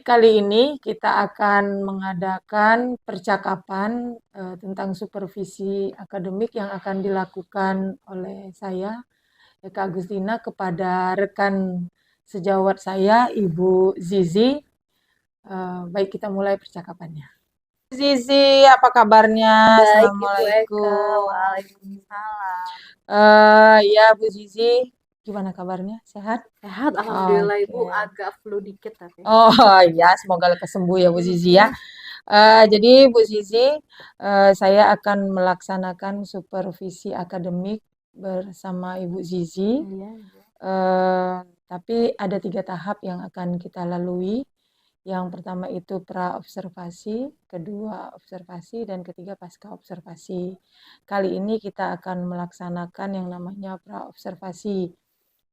kali ini kita akan mengadakan percakapan tentang supervisi akademik yang akan dilakukan oleh saya, Eka Agustina, kepada rekan sejawat saya, Ibu Zizi. Baik, kita mulai percakapannya. Zizi, apa kabarnya? Baik, Ibu Eka. Assalamualaikum. Waalaikumsalam. Ya, Bu Zizi, gimana kabarnya? Sehat? Sehat, Alhamdulillah Ibu. Oke. Agak flu dikit tapi. Oh ya, semoga lekas sembuh ya Bu Zizi ya. Jadi Bu Zizi, saya akan melaksanakan supervisi akademik bersama Ibu Zizi. Iya. Tapi ada 3 tahap yang akan kita lalui. Yang pertama itu pra-observasi, kedua observasi, dan ketiga pasca observasi. Kali ini kita akan melaksanakan yang namanya pra-observasi.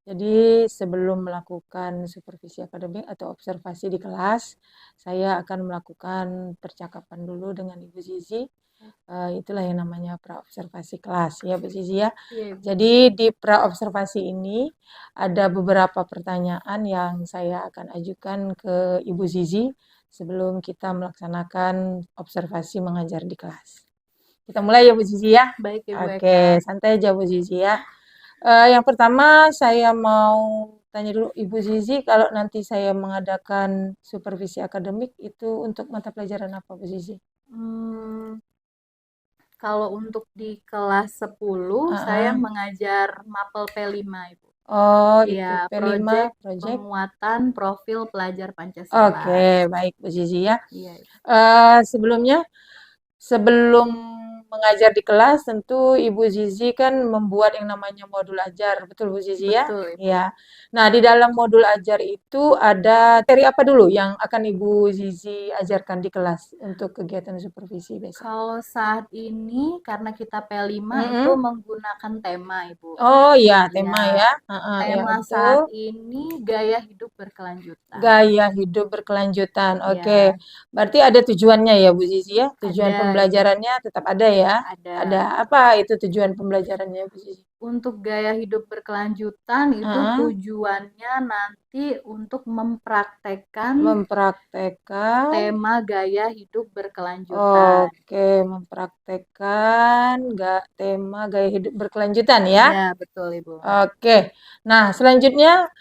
Jadi sebelum melakukan supervisi akademik atau observasi di kelas, saya akan melakukan percakapan dulu dengan Ibu Zizi. Itulah yang namanya pra-observasi kelas ya Bu Zizi ya. Iya, Ibu. Jadi di pra-observasi ini ada beberapa pertanyaan yang saya akan ajukan ke Ibu Zizi sebelum kita melaksanakan observasi mengajar di kelas. Kita mulai ya Bu Zizi ya. Baik, Ibu Eka. Oke, santai aja Bu Zizi ya. Yang pertama saya mau tanya dulu Ibu Zizi, kalau nanti saya mengadakan supervisi akademik itu untuk mata pelajaran apa Bu Zizi? Kalau untuk di kelas 10, saya Ah, mengajar mapel P5, Ibu. Oh, itu Iya, P5 project. penguatan profil pelajar Pancasila. Oke, baik Bu Zizi ya. Iya, Ibu. Sebelum mengajar di kelas, tentu Ibu Zizi kan membuat yang namanya modul ajar, betul Bu Zizi ya? Betul, Ibu. Iya. Nah, di dalam modul ajar itu ada materi apa dulu yang akan Ibu Zizi ajarkan di kelas untuk kegiatan supervisi besok? Kalau saat ini, karena kita P5 Mm-mm. itu menggunakan tema, Ibu. Oh iya, tema Iya. ya. Ya Tema betul. saat ini gaya hidup berkelanjutan. Gaya hidup berkelanjutan. Iya. Oke. Berarti ada tujuannya ya Bu Zizi ya? Tujuan Ada, pembelajarannya tetap ada ya? Ada. Ada apa itu tujuan pembelajarannya Bu Zizi? Untuk gaya hidup berkelanjutan itu tujuannya nanti untuk mempraktekkan tema gaya hidup berkelanjutan. Oke, mempraktekkan tema gaya hidup berkelanjutan ya? Iya, betul Ibu. Oke. Nah, selanjutnya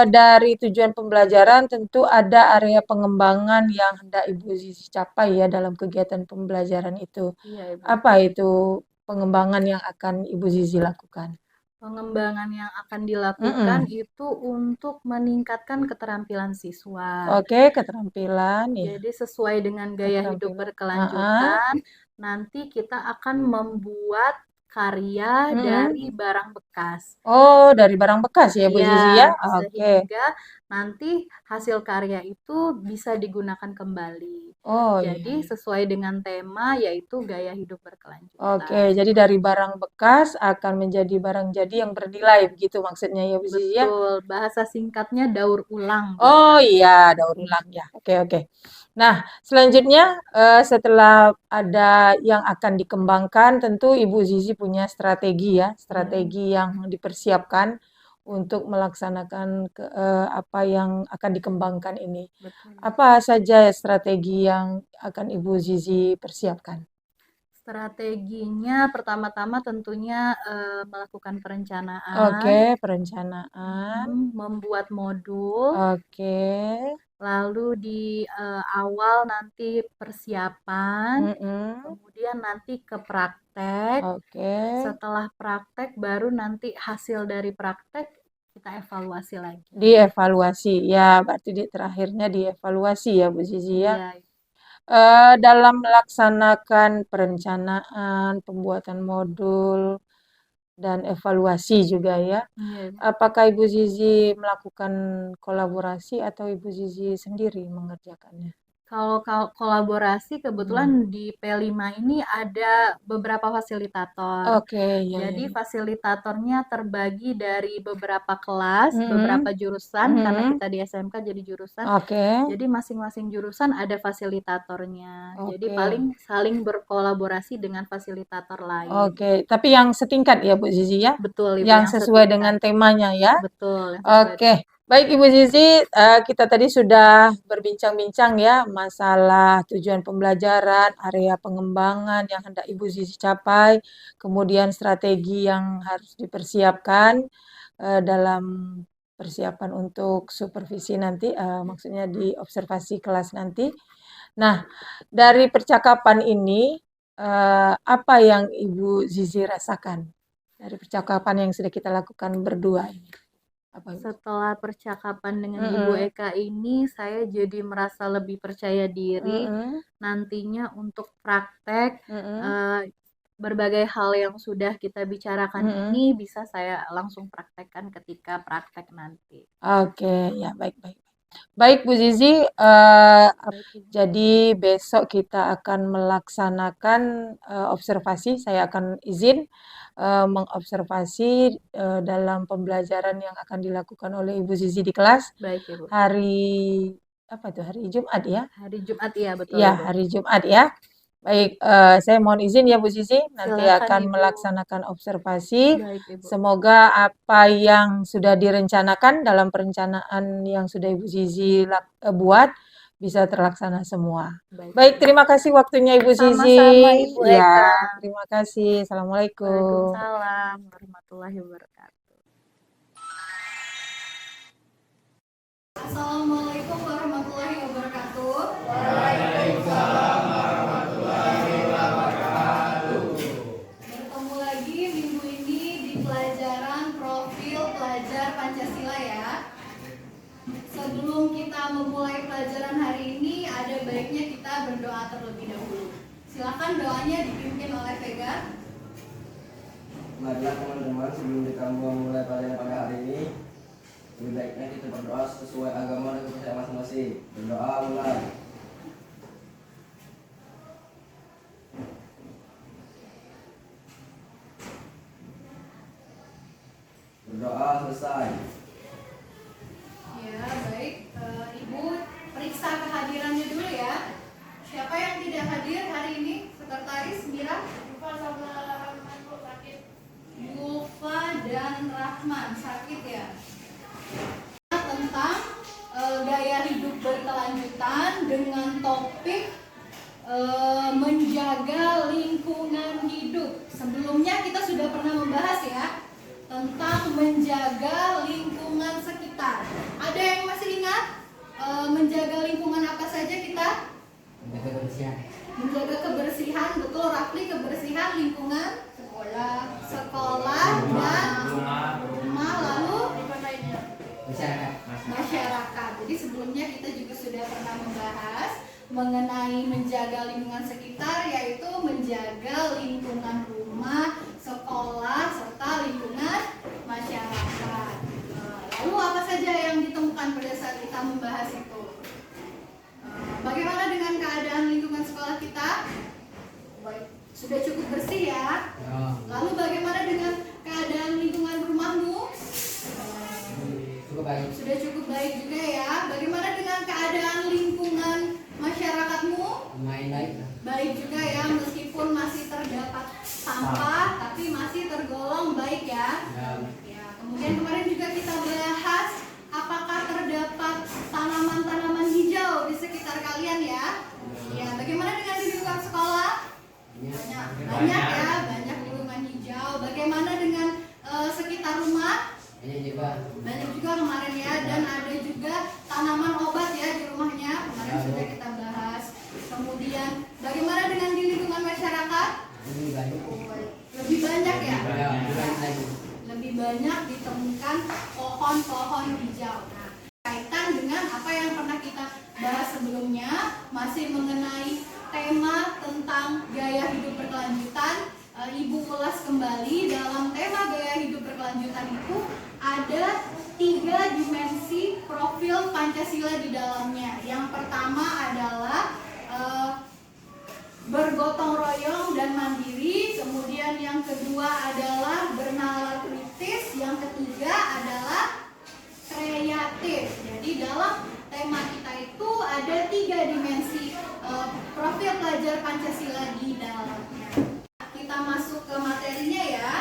dari tujuan pembelajaran tentu ada area pengembangan yang hendak Ibu Zizi capai ya dalam kegiatan pembelajaran itu. Iya, Ibu. Apa itu pengembangan yang akan Ibu Zizi lakukan? Pengembangan yang akan dilakukan itu untuk meningkatkan keterampilan siswa. Oke, keterampilan ya. Jadi sesuai dengan gaya hidup berkelanjutan, nanti kita akan membuat karya dari barang bekas. Oh, dari barang bekas ya Bu Zizi ya? Oke. Sehingga nanti hasil karya itu bisa digunakan kembali. Oh, Jadi iya. sesuai dengan tema yaitu gaya hidup berkelanjutan. Oke, jadi dari barang bekas akan menjadi barang jadi yang bernilai, begitu maksudnya ya Bu Zizi ya? Betul, bahasa singkatnya daur ulang. Oh iya, daur ulang ya. Oke, oke. Nah, selanjutnya setelah ada yang akan dikembangkan, tentu Ibu Zizi punya strategi ya, strategi yang dipersiapkan untuk melaksanakan apa yang akan dikembangkan ini. Betul. Apa saja strategi yang akan Ibu Zizi persiapkan? Strateginya pertama-tama tentunya melakukan perencanaan. Oke, perencanaan. Membuat modul. Oke. Lalu di awal nanti persiapan, kemudian nanti ke praktek. Oke. Setelah praktek baru nanti hasil dari praktek kita evaluasi lagi. Dievaluasi, ya berarti terakhirnya dievaluasi ya Bu Zizi ya. Iya. Dalam melaksanakan perencanaan, pembuatan modul, dan evaluasi juga ya. Iya. Apakah Ibu Zizi melakukan kolaborasi atau Ibu Zizi sendiri mengerjakannya? Kalau kolaborasi kebetulan di P5 ini ada beberapa fasilitator. Oke, ya. Jadi fasilitatornya terbagi dari beberapa kelas, beberapa jurusan, karena kita di SMK jadi jurusan. Oke. Jadi masing-masing jurusan ada fasilitatornya. Jadi paling saling berkolaborasi dengan fasilitator lain. Oke, tapi yang setingkat ya Bu Zizi ya? Betul, Ibu, Yang sesuai dengan temanya ya? Betul. Oke. Baik Ibu Zizi, kita tadi sudah berbincang-bincang ya masalah tujuan pembelajaran, area pengembangan yang hendak Ibu Zizi capai, kemudian strategi yang harus dipersiapkan dalam persiapan untuk supervisi nanti, maksudnya di observasi kelas nanti. Nah, dari percakapan ini, apa yang Ibu Zizi rasakan dari percakapan yang sudah kita lakukan berdua ini? Setelah percakapan dengan Ibu Eka ini, saya jadi merasa lebih percaya diri nantinya untuk praktek berbagai hal yang sudah kita bicarakan ini bisa saya langsung praktekkan ketika praktek nanti. Oke, ya baik-baik. Baik Bu Zizi, jadi besok kita akan melaksanakan observasi. Saya akan izin mengobservasi dalam pembelajaran yang akan dilakukan oleh Ibu Zizi di kelas. Baik, Ibu. Hari apa tuh? Hari Jumat ya? Hari Jumat ya, betul. Ya, Ibu. hari Jumat ya. Baik, saya mohon izin ya Bu Zizi, nanti Silakan, akan Ibu. melaksanakan observasi. Baik, Ibu. Semoga apa yang sudah direncanakan dalam perencanaan yang sudah Ibu Zizi buat bisa terlaksana semua. Baik, terima kasih waktunya Ibu Zizi. Sama-sama Ibu Eka. Ya, terima kasih. Assalamualaikum. Waalaikumsalam warahmatullahi wabarakatuh. Assalamualaikum warahmatullahi wabarakatuh. Waalaikumsalam warahmatullahi wabarakatuh. Bertemu lagi minggu ini di pelajaran profil pelajar Pancasila ya. Sebelum kita memulai pelajaran hari ini, ada baiknya kita berdoa terlebih dahulu. Silakan doanya dipimpin oleh Vega. Marilah teman-teman, sebelum kita memulai pelajaran pada hari ini, lebih baiknya kita berdoa sesuai agama dan kepercayaan masing-masing. Berdoa mulai. Berdoa selesai. Ya, baik. Ibu periksa kehadirannya dulu ya. Siapa yang tidak hadir hari ini? Sekretaris Mira? Yufa dan Rahman sakit ya. Tentang gaya hidup berkelanjutan dengan topik menjaga lingkungan hidup. Sebelumnya kita sudah pernah membahas ya tentang menjaga lingkungan sekitar. Ada yang masih ingat menjaga lingkungan apa saja kita? Menjaga kebersihan. Menjaga kebersihan, betul Rafli, kebersihan lingkungan sekolah dan rumah, lalu masyarakat. Jadi sebelumnya kita juga sudah pernah membahas mengenai menjaga lingkungan sekitar, yaitu menjaga lingkungan rumah, sekolah, serta lingkungan masyarakat. Lalu apa saja yang ditemukan pada saat kita membahas itu? Bagaimana dengan keadaan lingkungan sekolah kita? Baik, sudah cukup bersih ya? Lalu bagaimana dengan keadaan lingkungan rumahmu? Cukup baik. Sudah cukup baik juga ya. Bagaimana dengan keadaan lingkungan masyarakatmu? Lumayan baik. Baik juga ya, meskipun masih terdapat sampah, tapi masih tergolong baik ya. Ya, kemudian kemarin juga kita bahas apakah terdapat tanaman-tanaman hijau di sekitar kalian ya. Ya, bagaimana dengan di lingkungan sekolah? Banyak ya, banyak lingkungan hijau. Bagaimana dengan sekitar rumah? Banyak juga kemarin ya, dan ada juga tanaman obat ya di rumahnya, kemarin sudah kita bahas. Kemudian bagaimana dengan di lingkungan masyarakat? Lebih banyak ya? Lebih banyak ditemukan pohon-pohon hijau. Nah, kaitan dengan apa yang pernah kita bahas sebelumnya, masih mengenai tema tentang gaya hidup berkelanjutan. Ibu ulas kembali, dalam tema gaya hidup berkelanjutan itu ada 3 dimensi profil Pancasila di dalamnya. Yang pertama adalah bergotong royong dan mandiri, kemudian yang kedua adalah bernalar kritis, yang ketiga adalah kreatif. Jadi dalam tema kita itu ada 3 dimensi profil pelajar Pancasila di dalamnya. Kita masuk ke materinya ya.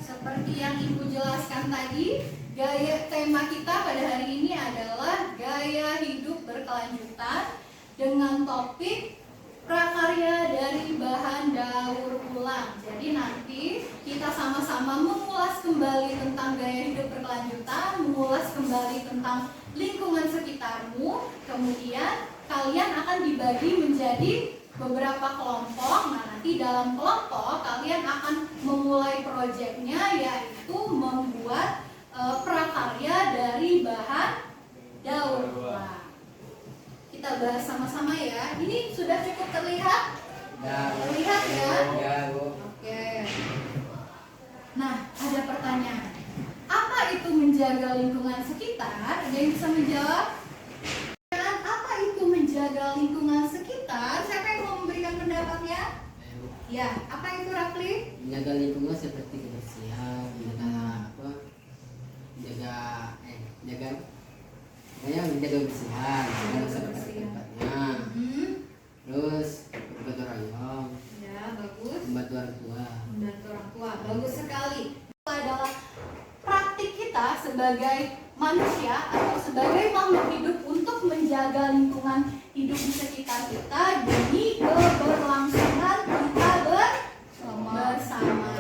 Seperti yang Ibu jelaskan tadi, gaya tema kita pada hari ini adalah gaya hidup berkelanjutan dengan topik prakarya dari bahan daur ulang. Jadi nanti kita sama-sama mengulas kembali tentang gaya hidup berkelanjutan, mengulas kembali tentang lingkungan sekitarmu. Kemudian kalian akan dibagi menjadi beberapa kelompok. Nah, nanti dalam kelompok kalian akan memulai proyeknya, yaitu membuat prakarya dari bahan daur ulang. Kita bahas sama-sama ya. Ini sudah cukup terlihat? Terlihat ya? Oke. Nah, ada pertanyaan. Apa itu menjaga lingkungan sekitar? Ada yang bisa menjawab? Apa itu menjaga lingkungan sekitar? Siapa yang mau memberikan pendapatnya? Ya, apa itu Rafli? Menjaga lingkungan seperti kebersihan, menjaga kebersihan, tempatnya. Terus bergotong royong. Ya, bagus. Membantu orang tua. Membantu orang tua, bagus sekali. Itu adalah praktik kita sebagai manusia atau sebagai makhluk hidup untuk menjaga lingkungan hidup di sekitar kita demi keberlangsungan kita bersama.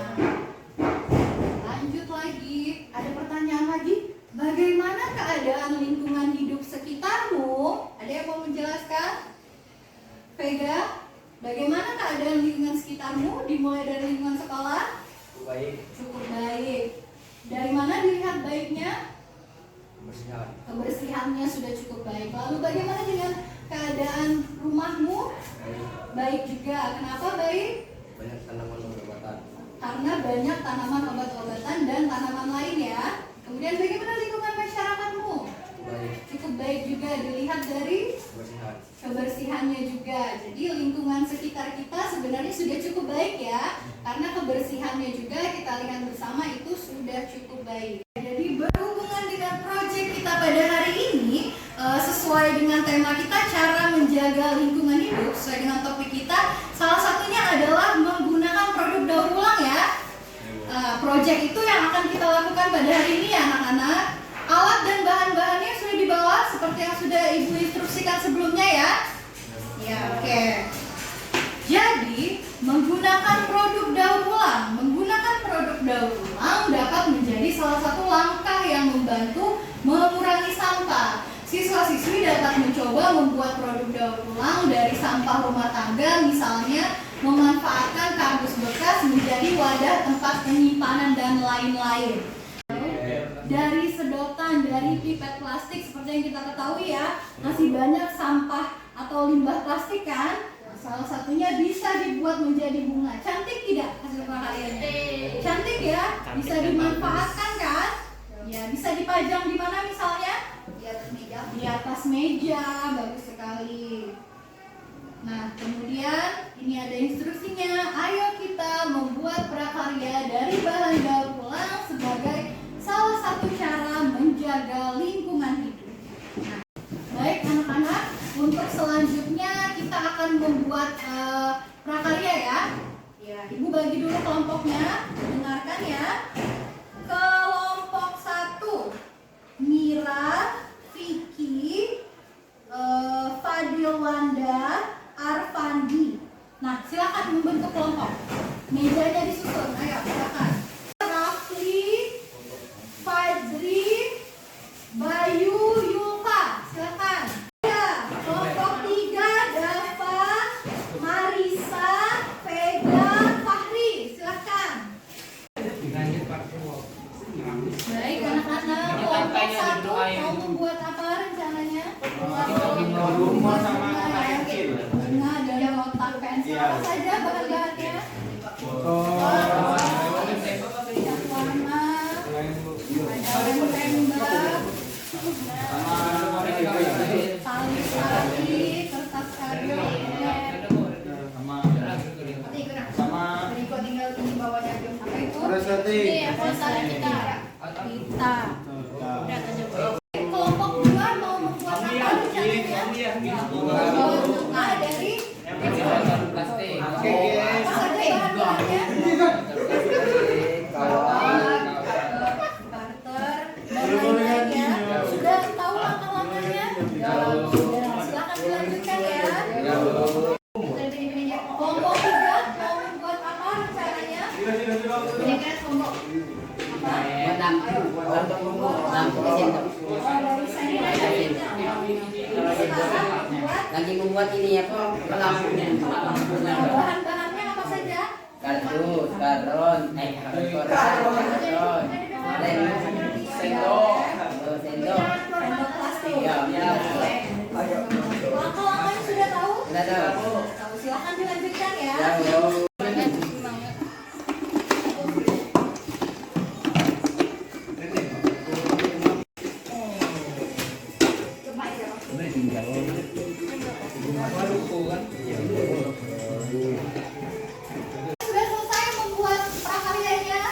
Lanjut lagi, ada pertanyaan lagi. Bagaimana keadaan lingkungan hidup sekitarmu? Ada yang mau menjelaskan? Vega, bagaimana keadaan lingkungan sekitarmu? Dimulai dari lingkungan sekolah? Baik. Cukup baik. Dari mana dilihat baiknya? Kebersihan. Kebersihannya sudah cukup baik. Lalu bagaimana dengan keadaan rumahmu? Baik juga. Kenapa baik? Banyak tanaman obat-obatan. Karena banyak tanaman obat-obatan dan tanaman lain ya. Kemudian bagaimana lingkungan masyarakatmu? Baik. Cukup baik juga, dilihat dari Kebersihan. kebersihannya juga. Jadi lingkungan sekitar kita sebenarnya sudah cukup baik ya. Karena kebersihannya juga kita lihat bersama itu sudah cukup baik. Jadi berhubungan dengan proyek kita pada hari ini, sesuai dengan tema kita cara menjaga lingkungan hidup, sesuai dengan topik kita, salah satunya adalah menggunakan produk daur ulang ya. Proyek itu yang akan kita lakukan pada hari ini ya anak-anak. Alat dan bahan-bahannya sudah dibawa seperti yang sudah Ibu instruksikan sebelumnya ya. Ya, oke. Jadi, menggunakan produk daur ulang dapat menjadi salah satu langkah yang membantu mengurangi sampah. Siswa-siswi dapat mencoba membuat produk daur ulang dari sampah rumah tangga, misalnya memanfaatkan kardus bekas menjadi wadah tempat penyimpanan dan lain-lain. Dari sedotan, dari pipet plastik seperti yang kita ketahui ya, masih banyak sampah atau limbah plastik kan. Salah satunya bisa dibuat menjadi bunga. Cantik tidak hasil prakaryanya? Cantik ya, bisa dimanfaatkan kan? Ya, bisa dipajang di mana misalnya? Di atas meja. Di atas meja, bagus sekali. Nah, kemudian ini ada instruksinya. Ayo kita membuat prakarya dari bahan daur ulang sebagai salah satu cara menjaga lingkungan hidup. Nah, baik anak-anak, untuk selanjutnya kita akan membuat prakarya ya. Ya, Ibu bagi dulu kelompoknya. Dengarkan ya. Kelompok 1, Mira, Vicky, Fadilwanda, Arfandi. Nah, silakan membentuk kelompok. Mejanya disusun. Ayo, silakan. Rafli, Fajri, Bayu, Yulka, silakan. Ya, kelompok 3, Dava, Marisa, Vega, Fahri, silakan. Baik anak-anak, kelompok 1 mau membuat apa rencananya? Rumah sama kotak pensil. Bunga dan kotak pensil. Apa saja bahan-bahannya? Cat warna, ada lem tembak, tali-tali, kertas karet, Sama berikut tinggal ini bawahnya apa itu? resleting. Pita. Kelompok 2 mau membuat apa rencananya? Bunga dari Plastik. apa saja bahan-bahannya? Kawan. Barter, dan lain-lain. dari sendok. Sekarang buat Lagi membuat ini apa? Lampu. bahan-bahannya apa saja? Kardus, karon, karon, Sendok. sendok. Sendok plastik. Ya, ya. Langkah-langkahnya sudah tahu? Sudah tahu. Tahu, silakan dilanjutkan ya. Ya, Sudah selesai membuat prakaryanya?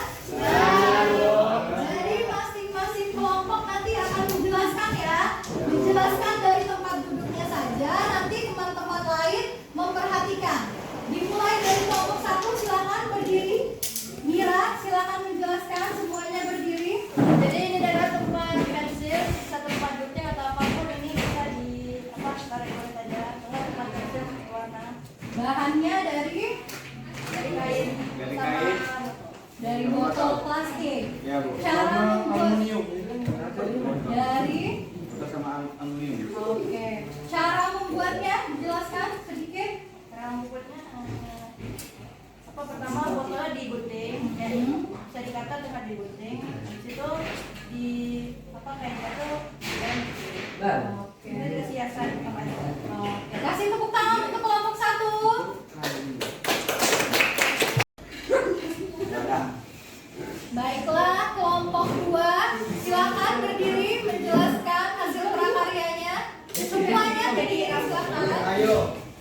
Jadi masing-masing kelompok nanti akan menjelaskan ya. Menjelaskan dari tempat duduknya saja. Nanti teman-teman lain memperhatikan. Dimulai dari kelompok 1, silakan berdiri. Mira, silakan menjelaskan, semuanya berdiri. Jadi ini adalah tempat pensil, bisa tempat duduk atau apapun ini bisa di apa tarik-tarik saja. Kalau tempat pensil warna Bahannya dari kain Dari sama kain. dari botol plastik. Ya, Bu. Cara Sama membuat aluminium. dari Botol sama aluminium. Oke. Cara membuatnya dijelaskan sedikit. cara membuatnya apa pertama botolnya digunting, ya, bisa dikata dengan digunting. Habis itu di apa kayak gitu dan Oke. kita dikasih hiasan apa aja. Oke. Kasih tepuk tangan untuk kelompok 1. Baiklah, kelompok 2, silakan berdiri menjelaskan hasil prakaryanya. Semuanya berdiri, silakan. Ayo.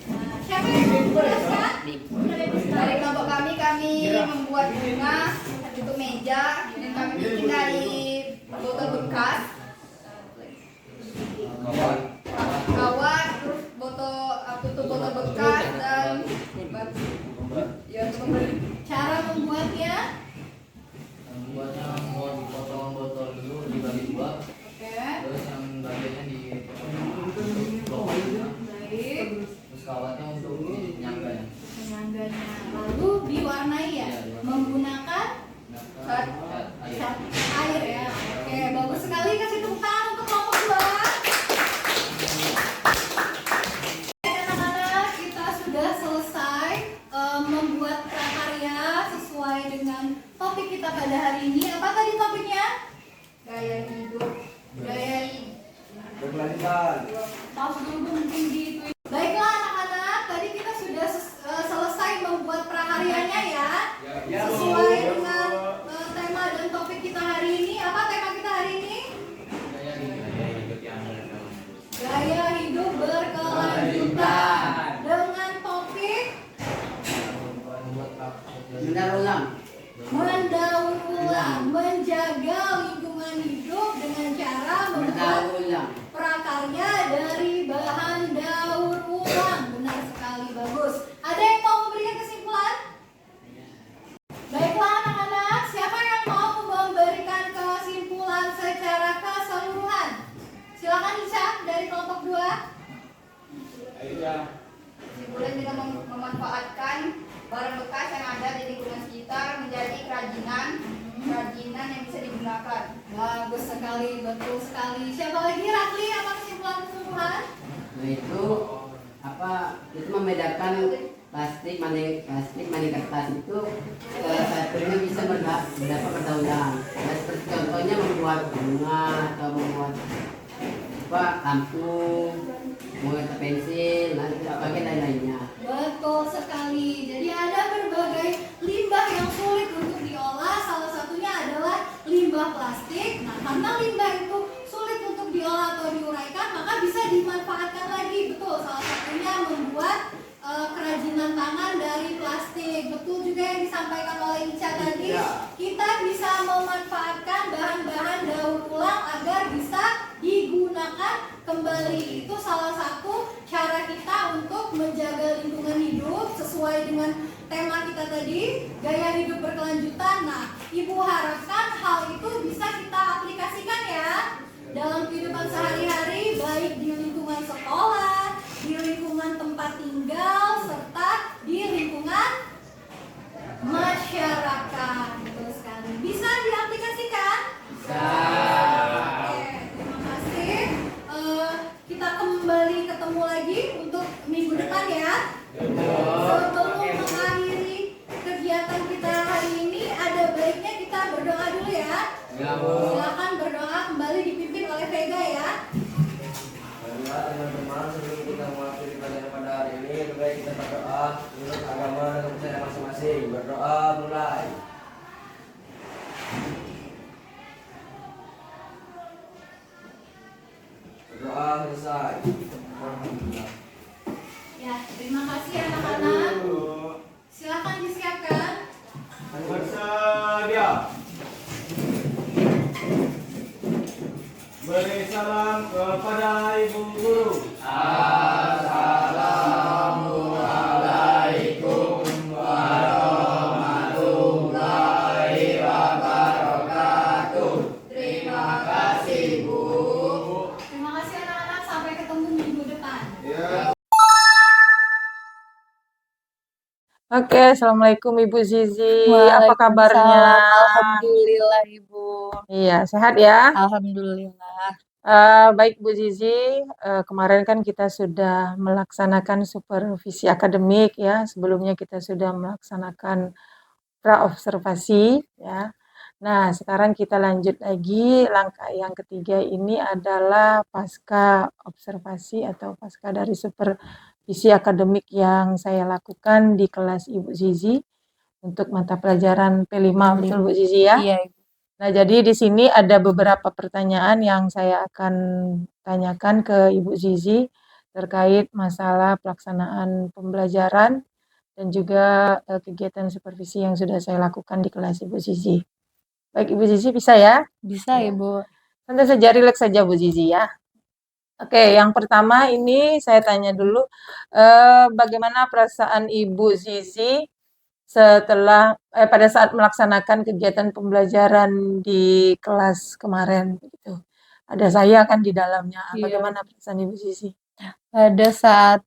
Nah, siapa yang mau menjelaskan? Dari kelompok kami membuat bunga untuk meja dan kami bikin dari botol bekas, kawat, terus botol bekas dan ya untuk membeli. Cara membuatnya? Buatnya mau dipotong botol dulu dibagi dua, Oke. terus yang bagiannya dipotong Baik. terus kawatnya untuk penyangganya. Penyangganya. Lalu diwarnai ya? Menggunakan Cat cat air ya. Oke, bagus sekali, kasih tepuk tangan untuk kelompok 2. Anak-anak, kita sudah selesai membuat prakarya sesuai dengan topik kita pada hari ini. Apa tadi topiknya? Gaya hidup, gaya Berkelanjutan. Maaf dulu mungkin di Twitter. Baiklah anak-anak, tadi kita sudah selesai membuat prakaryanya ya. Sesuai dengan tema dan topik kita hari ini. Apa tema kita hari ini? Gaya hidup berkelanjutan. Dengan topik Mendaur ulang. mendaur ulang, menjaga lingkungan hidup dengan cara membuat Mendaur ulang. prakarya dari bahan daur ulang. Benar sekali, bagus. Ada yang mau memberikan kesimpulan? Baiklah anak-anak, siapa yang mau memberikan kesimpulan secara keseluruhan? Silakan Ica dari kelompok 2. Ayo, ya. Kesimpulan dengan memanfaatkan barang bekas yang ada di lingkungan sekitar menjadi kerajinan yang bisa digunakan. Bagus sekali, betul sekali. Siapa lagi? Ratli, apa kesimpulan keseluruhan? Nah itu apa? Itu membedakan plastik mana kertas itu satunya bisa berdapat bertahun-tahun. Nah, seperti contohnya membuat bunga atau membuat apa lampu, membuat pensil, nah itu pakai lain-lainnya. Betul sekali. Jadi ada berbagai limbah yang sulit untuk diolah. Salah satunya adalah limbah plastik. Nah, karena limbah itu sulit untuk diolah atau diuraikan, maka bisa dimanfaatkan lagi. Betul. Salah satunya membuat kerajinan tangan dari plastik. Betul juga yang disampaikan oleh Ica tadi. Kita bisa memanfaatkan bahan-bahan daur ulang agar bisa digunakan kembali. Itu salah satu cara kita untuk menjaga lingkungan hidup sesuai dengan tema kita tadi, gaya hidup berkelanjutan. Nah, Ibu harapkan hal itu bisa kita aplikasikan ya dalam kehidupan sehari-hari, baik di lingkungan sekolah, di lingkungan tempat tinggal, serta di lingkungan masyarakat. Betul sekali. Bisa diaplikasikan? Bisa. Oke, telah selesai. Alhamdulillah. Ya, terima kasih anak-anak. Silakan disiapkan. Bersedia. Beri salam kepada Ibu Guru. Assalamualaikum warahmatullahi wabarakatuh. Terima kasih Bu. Terima kasih anak-anak. Sampai ketemu minggu depan. Ya. Oke, Assalamualaikum Ibu Zizi. Apa kabarnya? Waalaikumsalam. Alhamdulillah Ibu. Iya, sehat ya? Alhamdulillah. Baik Bu Zizi, kemarin kan kita sudah melaksanakan supervisi akademik ya. Sebelumnya kita sudah melaksanakan pra-observasi ya. Nah, sekarang kita lanjut lagi. Langkah yang ketiga ini adalah pasca observasi atau pasca dari supervisi akademik yang saya lakukan di kelas Ibu Zizi untuk mata pelajaran P5, betul Bu Zizi ya? Iya Ibu. Nah, jadi di sini ada beberapa pertanyaan yang saya akan tanyakan ke Ibu Zizi terkait masalah pelaksanaan pembelajaran dan juga kegiatan supervisi yang sudah saya lakukan di kelas Ibu Zizi. Baik Ibu Zizi, bisa ya? Bisa Ibu. Santai saja, rileks saja Bu Zizi ya. Oke, yang pertama ini saya tanya dulu, bagaimana perasaan Ibu Zizi setelah pada saat melaksanakan kegiatan pembelajaran di kelas kemarin gitu. Ada saya kan di dalamnya. Iya. Bagaimana perasaan Ibu Zizi? Pada saat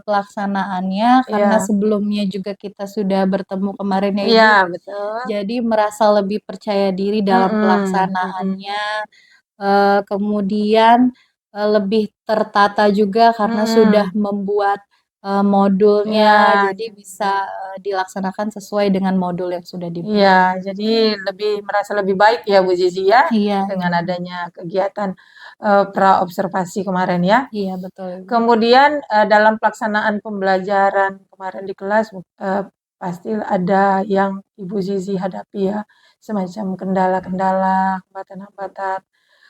pelaksanaannya, karena Iya. sebelumnya juga kita sudah bertemu kemarin ya Ibu. Iya, betul. Jadi merasa lebih percaya diri dalam pelaksanaannya. Kemudian lebih tertata juga karena sudah membuat modulnya, Iya. jadi bisa dilaksanakan sesuai dengan modul yang sudah dibuat. Iya, jadi merasa lebih baik ya Bu Zizi ya Iya. dengan adanya kegiatan pra-observasi kemarin ya. Iya betul. Kemudian dalam pelaksanaan pembelajaran kemarin di kelas pasti ada yang Ibu Zizi hadapi ya, semacam kendala-kendala, hambatan-hambatan.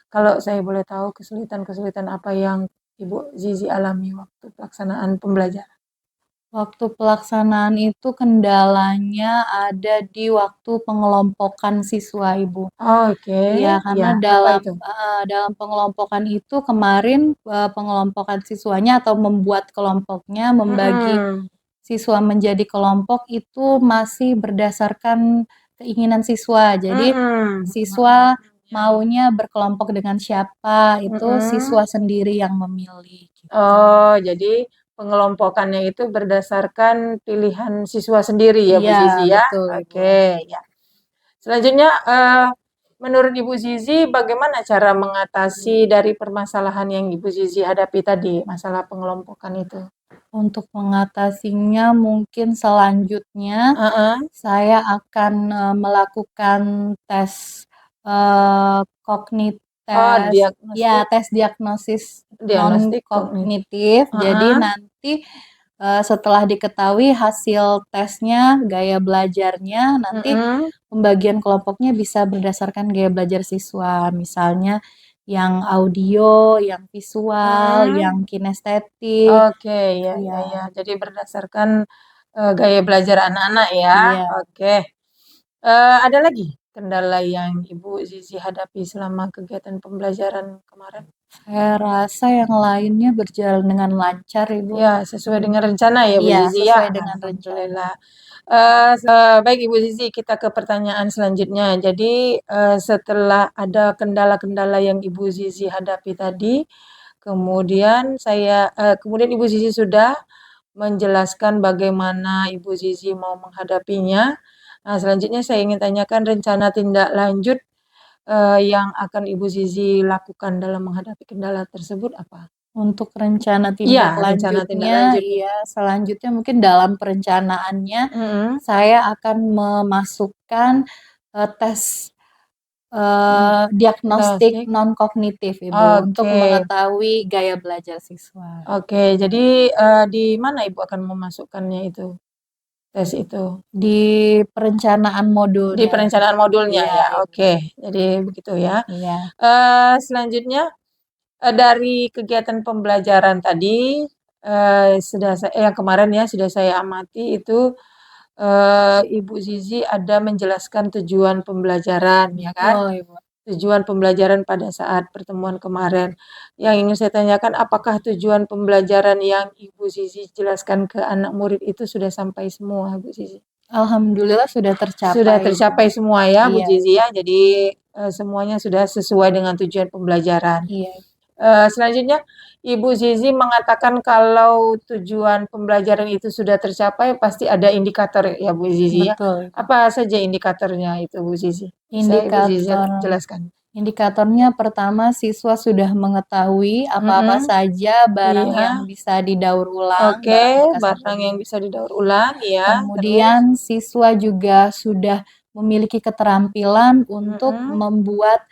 Kalau saya boleh tahu kesulitan-kesulitan apa yang Ibu Zizi alami waktu pelaksanaan pembelajaran? Waktu pelaksanaan itu kendalanya ada di waktu pengelompokan siswa Ibu. Oke, Iya, karena iya, apa itu? dalam pengelompokan itu kemarin pengelompokan siswanya atau membuat kelompoknya, membagi siswa menjadi kelompok itu masih berdasarkan keinginan siswa. Jadi siswa maunya berkelompok dengan siapa, itu siswa sendiri yang memilih. Gitu. Oh, jadi pengelompokannya itu berdasarkan pilihan siswa sendiri ya Bu Iya, Zizi ya? betul, Ibu. Oke, ya. Selanjutnya menurut Ibu Zizi bagaimana cara mengatasi dari permasalahan yang Ibu Zizi hadapi tadi, masalah pengelompokan itu? Untuk mengatasinya mungkin selanjutnya saya akan melakukan tes tes diagnosis non-kognitif. Jadi nanti setelah diketahui hasil tesnya, gaya belajarnya, nanti pembagian kelompoknya bisa berdasarkan gaya belajar siswa. Misalnya yang audio, yang visual, yang kinestetik. Oke, ya. Jadi berdasarkan gaya belajar anak-anak ya. Iya. Oke. Ada lagi kendala yang Ibu Zizi hadapi selama kegiatan pembelajaran kemarin? Saya rasa yang lainnya berjalan dengan lancar Ibu. Ya, sesuai dengan rencana ya Bu Zizi ya. Sesuai dengan rencana. Baik Ibu Zizi, kita ke pertanyaan selanjutnya. Jadi setelah ada kendala-kendala yang Ibu Zizi hadapi tadi, kemudian Ibu Zizi sudah menjelaskan bagaimana Ibu Zizi mau menghadapinya. Nah, selanjutnya saya ingin tanyakan rencana tindak lanjut yang akan Ibu Zizi lakukan dalam menghadapi kendala tersebut apa? Untuk rencana tindak lanjutnya, selanjutnya mungkin dalam perencanaannya saya akan memasukkan tes diagnostik non-kognitif Ibu untuk mengetahui gaya belajar siswa. Oke, jadi di mana Ibu akan memasukkannya itu? Tes itu? Di perencanaan modulnya. Di perencanaan modulnya ya, oke. Jadi begitu ya. Iya. Selanjutnya Dari kegiatan pembelajaran tadi, yang kemarin ya sudah saya amati itu, Ibu Zizi ada menjelaskan tujuan pembelajaran, ya kan? Betul, Ibu. Tujuan pembelajaran pada saat pertemuan kemarin. Yang ingin saya tanyakan, apakah tujuan pembelajaran yang Ibu Zizi jelaskan ke anak murid itu sudah sampai semua, Bu Zizi? Alhamdulillah sudah tercapai. Sudah tercapai semua ya, Bu Iya. Zizi ya. Jadi semuanya sudah sesuai dengan tujuan pembelajaran. Iya. Selanjutnya, Ibu Zizi mengatakan kalau tujuan pembelajaran itu sudah tercapai, pasti ada indikator ya Bu Zizi ya. Betul. Apa saja indikatornya itu Bu Zizi? Bisa Ibu Zizi jelaskan. Indikatornya pertama, siswa sudah mengetahui apa-apa saja barang Iya. yang bisa didaur ulang. Oke, barang yang bisa didaur ulang, ya. Kemudian siswa juga sudah memiliki keterampilan untuk membuat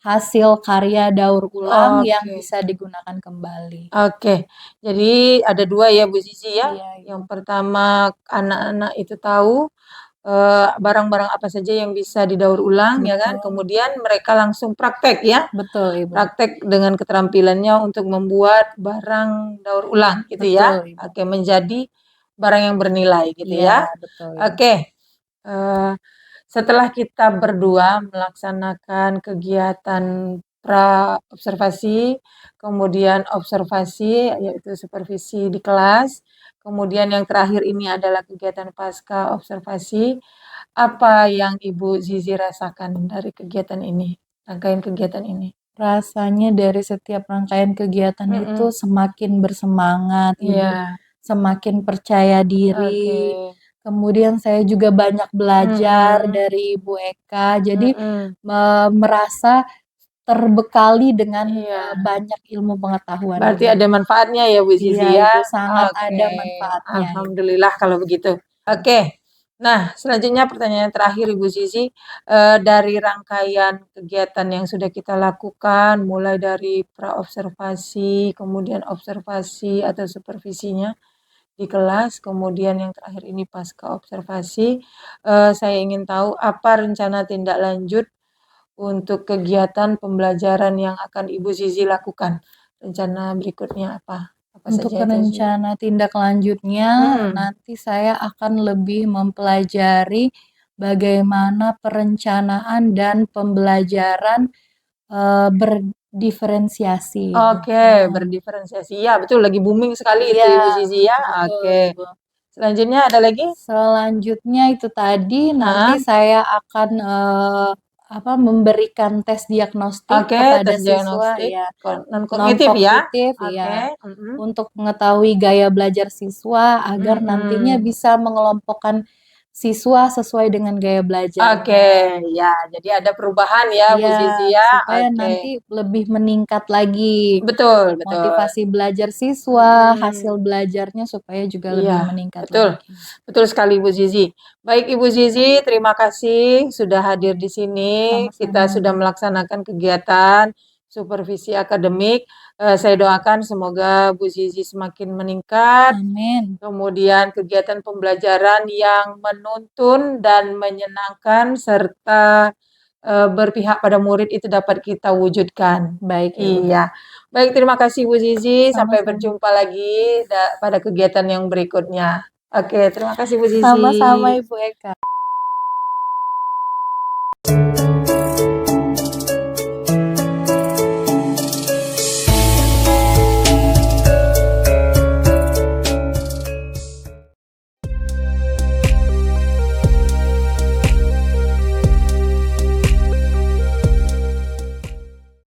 hasil karya daur ulang yang bisa digunakan kembali. Oke, jadi ada 2 ya Bu Zizi ya. Iya, Ibu. Yang pertama anak-anak itu tahu barang-barang apa saja yang bisa didaur ulang, ya kan? Kemudian mereka langsung praktek ya. Betul, Ibu. Praktek dengan keterampilannya untuk membuat barang daur ulang gitu ya. Betul, Ibu. Oke, menjadi barang yang bernilai gitu ya. Betul, Ibu. Oke. Setelah kita berdua melaksanakan kegiatan pra-observasi, kemudian observasi yaitu supervisi di kelas, kemudian yang terakhir ini adalah kegiatan pasca observasi. Apa yang Ibu Zizi rasakan dari kegiatan ini, rangkaian kegiatan ini? Rasanya dari setiap rangkaian kegiatan itu semakin bersemangat, Ibu. Iya. Semakin percaya diri. Oke. Kemudian saya juga banyak belajar dari Ibu Eka. Jadi merasa terbekali dengan banyak ilmu pengetahuan. Berarti ada manfaatnya ya Bu Zizi Iya, ya? itu sangat ada manfaatnya. Alhamdulillah kalau begitu. Oke. Nah, selanjutnya pertanyaan terakhir Ibu Zizi, dari rangkaian kegiatan yang sudah kita lakukan, mulai dari pra-observasi, kemudian observasi atau supervisinya di kelas, kemudian yang terakhir ini pasca observasi, saya ingin tahu apa rencana tindak lanjut untuk kegiatan pembelajaran yang akan Ibu Zizi lakukan. Rencana berikutnya apa? Untuk rencana tindak lanjutnya, nanti saya akan lebih mempelajari bagaimana perencanaan dan pembelajaran berdiferensiasi. Oke, berdiferensiasi. Ya, betul, lagi booming sekali itu Ibu Zizi ya. Oke. Selanjutnya ada lagi? Selanjutnya itu tadi nanti saya akan memberikan tes diagnostik kepada tes siswa diagnostik ya. non-kognitif ya. Ya. Untuk mengetahui gaya belajar siswa agar nantinya bisa mengelompokkan siswa sesuai dengan gaya belajar. Oke, ya. Jadi ada perubahan ya Bu Zizi ya. Supaya nanti lebih meningkat lagi. Betul. Motivasi belajar siswa, hasil belajarnya supaya juga lebih meningkat lagi. Betul sekali Bu Zizi. Baik Ibu Zizi, terima kasih sudah hadir di sini. Sama-sama. Kita sudah melaksanakan kegiatan supervisi akademik. Saya doakan semoga Bu Zizi semakin meningkat. Amin. Kemudian kegiatan pembelajaran yang menuntun dan menyenangkan serta berpihak pada murid itu dapat kita wujudkan. Baik. Iya. Baik, terima kasih Bu Zizi. Sampai Sama-sama. berjumpa lagi pada kegiatan yang berikutnya. Oke, terima kasih Bu Zizi. Sama-sama Ibu Eka.